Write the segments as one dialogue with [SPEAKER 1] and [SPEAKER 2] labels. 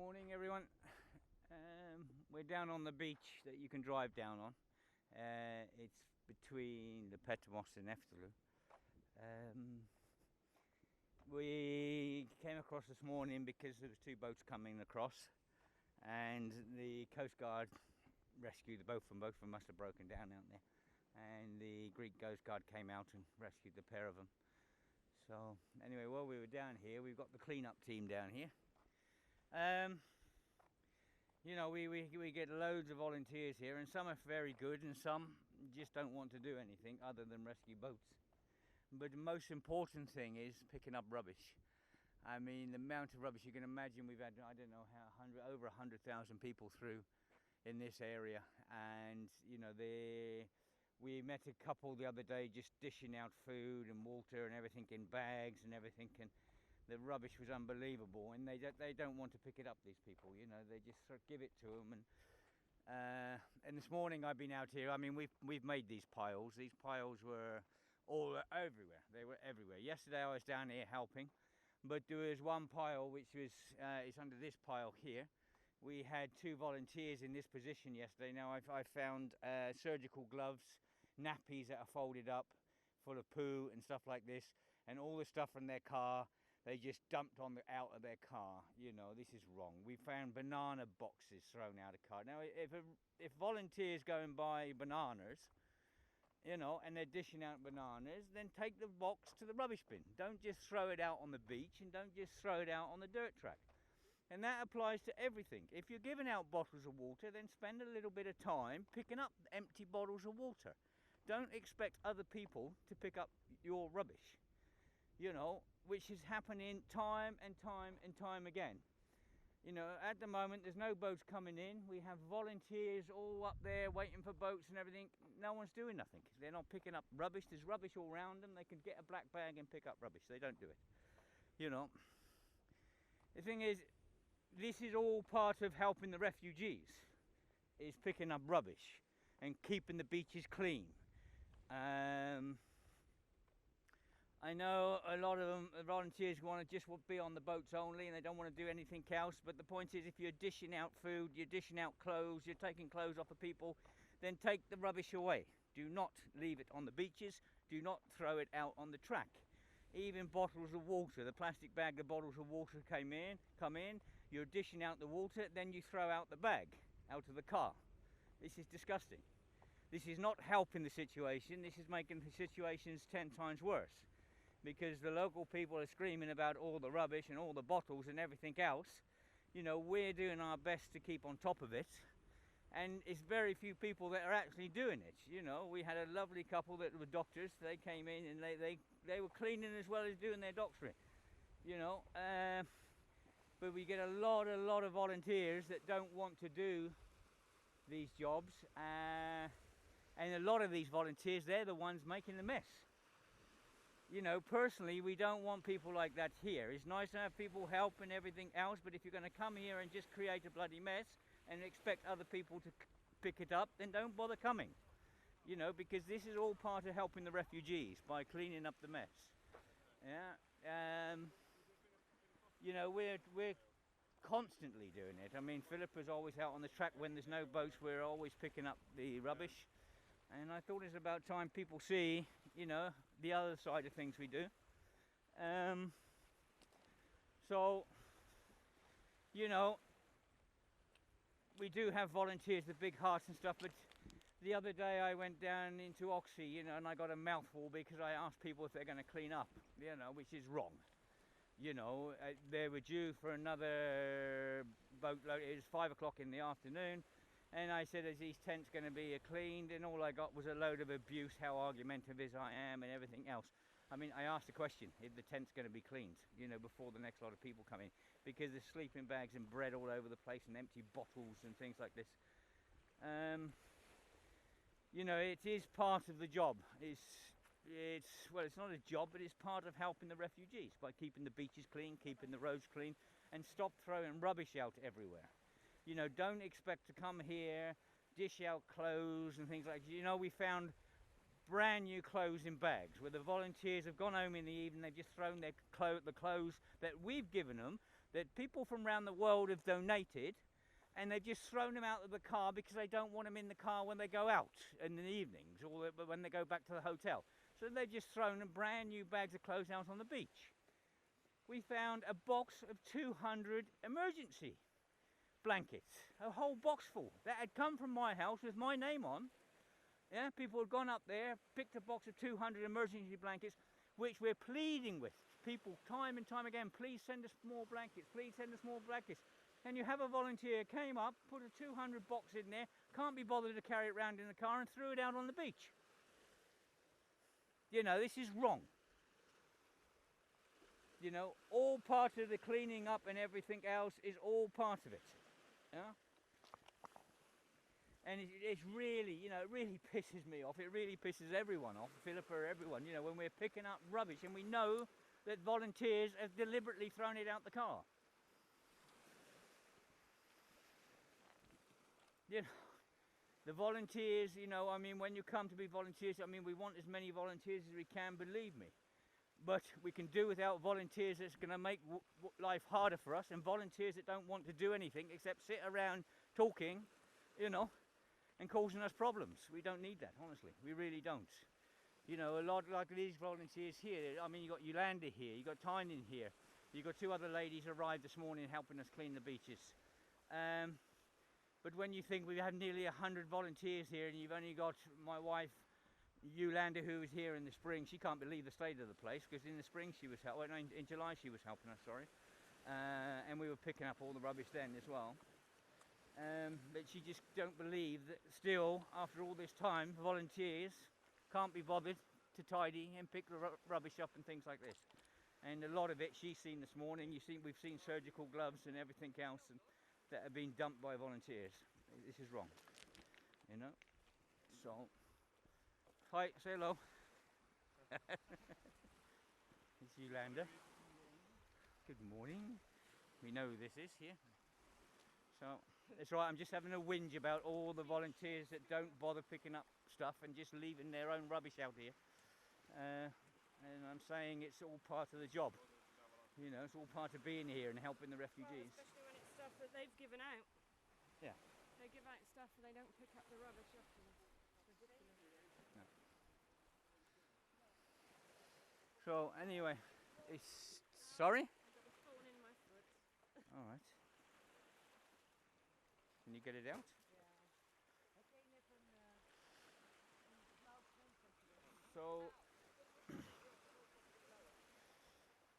[SPEAKER 1] Morning everyone. We're down on the beach that you can drive down on. It's between the Petramos and Eftelu. We came across this morning because there was two boats coming across, and the Coast Guard rescued the boat. Both of them must have broken down out there, and the Greek Coast Guard came out and rescued the pair of them. So anyway, while we were down here, we've got the clean-up team down here. You know, we get loads of volunteers here, and some are very good and some just don't want to do anything other than rescue boats. But the most important thing is picking up rubbish. I mean, the amount of rubbish, you can imagine. We've had, I don't know how, over 100,000 people through in this area, and you know, we met a couple the other day just dishing out food and water and everything in bags and everything, and the rubbish was unbelievable, and they don't want to pick it up, these people, you know, they just sort of give it to them. And this morning I've been out here. I mean, we've made these piles. These piles were all everywhere. They were everywhere. Yesterday I was down here helping, but there was one pile which was it's under this pile here. We had two volunteers in this position yesterday. Now I found surgical gloves, nappies that are folded up full of poo and stuff like this, and all the stuff from their car they just dumped out of their car. You know, this is wrong. We found banana boxes thrown out of the car. Now, if volunteers go and buy bananas, you know, and they're dishing out bananas, then take the box to the rubbish bin. Don't just throw it out on the beach, and don't just throw it out on the dirt track. And that applies to everything. If you're giving out bottles of water, then spend a little bit of time picking up empty bottles of water. Don't expect other people to pick up your rubbish, you know, which is happening time and time again. You know, at the moment there's no boats coming in. We have volunteers all up there waiting for boats and everything. No one's doing nothing. They're not picking up rubbish. There's rubbish all around them. They can get a black bag and pick up rubbish. They don't do it. You know, the thing is, this is all part of helping the refugees, is picking up rubbish and keeping the beaches clean. I know a lot of them, the volunteers, want to just be on the boats only, and they don't want to do anything else. But the point is, if you're dishing out food, you're dishing out clothes, you're taking clothes off of people, then take the rubbish away. Do not leave it on the beaches. Do not throw it out on the track. Even bottles of water, the plastic bag the bottles of water come in, you're dishing out the water, then you throw out the bag out of the car. This is disgusting. This is not helping the situation. This is making the situations 10 times worse. Because the local people are screaming about all the rubbish and all the bottles and everything else. You know, we're doing our best to keep on top of it, and it's very few people that are actually doing it. You know, we had a lovely couple that were doctors. They came in and they were cleaning as well as doing their doctorate. You know, but we get a lot of volunteers that don't want to do these jobs, and a lot of these volunteers, they're the ones making the mess. You know, personally, we don't want people like that here. It's nice to have people help and everything else, but if you're going to come here and just create a bloody mess and expect other people to pick it up, then don't bother coming. You know, because this is all part of helping the refugees by cleaning up the mess. Yeah. You know, we're constantly doing it. I mean, Philippa's always out on the track when there's no boats. We're always picking up the rubbish. And I thought it's about time people see, you know, the other side of things we do. So, you know, we do have volunteers with big hearts and stuff, but the other day I went down into Oxy, you know, and I got a mouthful because I asked people if they're going to clean up, you know, which is wrong. You know, they were due for another boatload. It was 5 o'clock in the afternoon. And I said, is these tents going to be cleaned? And all I got was a load of abuse, how argumentative I am and everything else. I mean, I asked the question, is the tent's going to be cleaned, you know, before the next lot of people come in? Because there's sleeping bags and bread all over the place and empty bottles and things like this. You know, it is part of the job. Well, it's not a job, but it's part of helping the refugees by keeping the beaches clean, keeping the roads clean, and stop throwing rubbish out everywhere. You know, don't expect to come here, dish out clothes and things like that. You know, we found brand new clothes in bags, where the volunteers have gone home in the evening, they've just thrown their the clothes that we've given them, that people from around the world have donated, and they've just thrown them out of the car because they don't want them in the car when they go out in the evenings or when they go back to the hotel. So they've just thrown them brand new bags of clothes out on the beach. We found a box of 200 emergency blankets, a whole box full that had come from my house with my name on. Yeah, people had gone up there, picked a box of 200 emergency blankets, which we're pleading with people time and time again, please send us more blankets, please send us more blankets. And you have a volunteer came up, put a 200 box in there, can't be bothered to carry it around in the car and threw it out on the beach. You know, this is wrong. You know, all part of the cleaning up and everything else is all part of it. Yeah? And it's really, you know, it really pisses me off. It really pisses everyone off, Philippa, everyone, you know, when we're picking up rubbish and we know that volunteers have deliberately thrown it out the car. You know, the volunteers, you know, I mean, when you come to be volunteers, I mean, we want as many volunteers as we can, believe me. But we can do without volunteers that's going to make life harder for us, and volunteers that don't want to do anything except sit around talking, you know, and causing us problems. We don't need that, honestly. We really don't. You know, a lot like these volunteers here, I mean, you've got Yolanda here, you've got Tynan here, you've got two other ladies arrived this morning helping us clean the beaches. But when you think we have nearly 100 volunteers here and you've only got my wife, Yolanda, who was here in the spring, she can't believe the state of the place, because in the spring she was helping, well, in July she was helping us, sorry. And we were picking up all the rubbish then as well. But she just don't believe that still, after all this time, volunteers can't be bothered to tidy and pick the rubbish up and things like this. And a lot of it she's seen this morning. We've seen surgical gloves and everything else and that have been dumped by volunteers. This is wrong, you know. So, hi, say hello. It's Yolanda. Good morning. We know who this is here. So, it's right, I'm just having a whinge about all the volunteers that don't bother picking up stuff and just leaving their own rubbish out here. And I'm saying it's all part of the job. You know, it's all part of being here and helping the refugees.
[SPEAKER 2] Well, especially when it's stuff that they've given out.
[SPEAKER 1] Yeah.
[SPEAKER 2] They give out stuff and they don't pick up the rubbish afterwards. It's ridiculous.
[SPEAKER 1] No. So, anyway, it's... Sorry?
[SPEAKER 2] I've got a thorn in my foot.
[SPEAKER 1] All right. Can you get it out? So,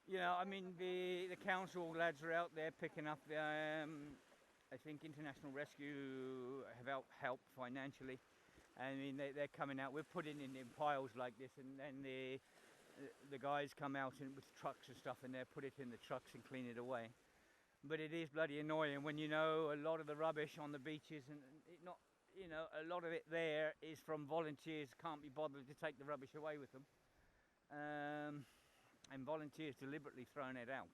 [SPEAKER 1] you know, I mean, the council lads are out there picking up. I think International Rescue have helped financially. I mean, they're coming out. We're putting in piles like this, and then the guys come out with trucks and stuff, and they put it in the trucks and clean it away. But it is bloody annoying when you know a lot of the rubbish on the beaches and you know, a lot of it there is from volunteers can't be bothered to take the rubbish away with them. And volunteers deliberately throwing it out.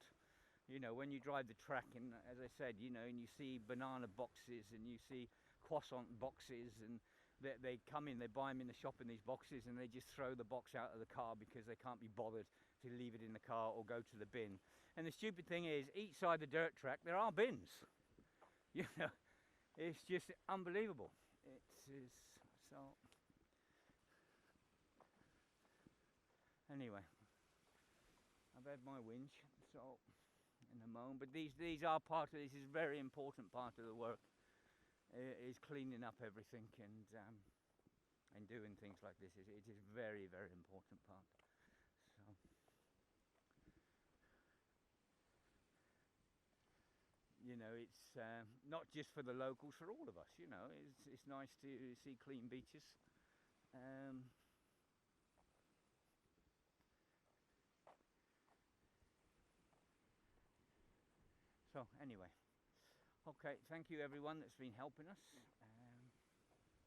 [SPEAKER 1] You know, when you drive the track and, as I said, you know, and you see banana boxes and you see croissant boxes and they come in, they buy them in the shop in these boxes and they just throw the box out of the car because they can't be bothered to leave it in the car or go to the bin. And the stupid thing is, each side of the dirt track, there are bins. You know, it's just unbelievable. It is so... Anyway, I've had my whinge, so in a moment. But these are part of this. Is a very important part of the work. Is cleaning up everything and doing things like this. It is a very, very important part. So. You know, it's not just for the locals, for all of us. You know, it's nice to see clean beaches. So anyway, okay, thank you everyone that's been helping us.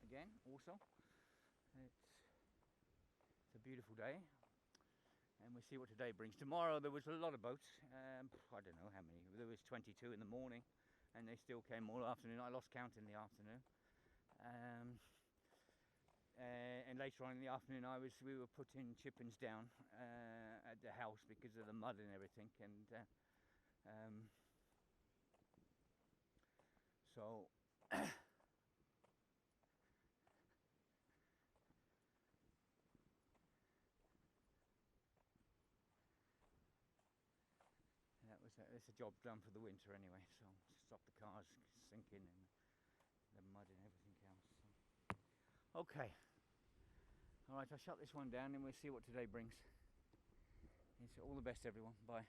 [SPEAKER 1] Again, also, it's a beautiful day. And we'll see what today brings. Tomorrow there was a lot of boats. I don't know how many. There was 22 in the morning, and they still came all afternoon. I lost count in the afternoon. and later on in the afternoon, we were putting chippings down at the house because of the mud and everything, and so. It's a job done for the winter anyway, so stop the cars sinking and the mud and everything else. So. Okay, alright, I'll shut this one down and we'll see what today brings. It's all the best, everyone. Bye.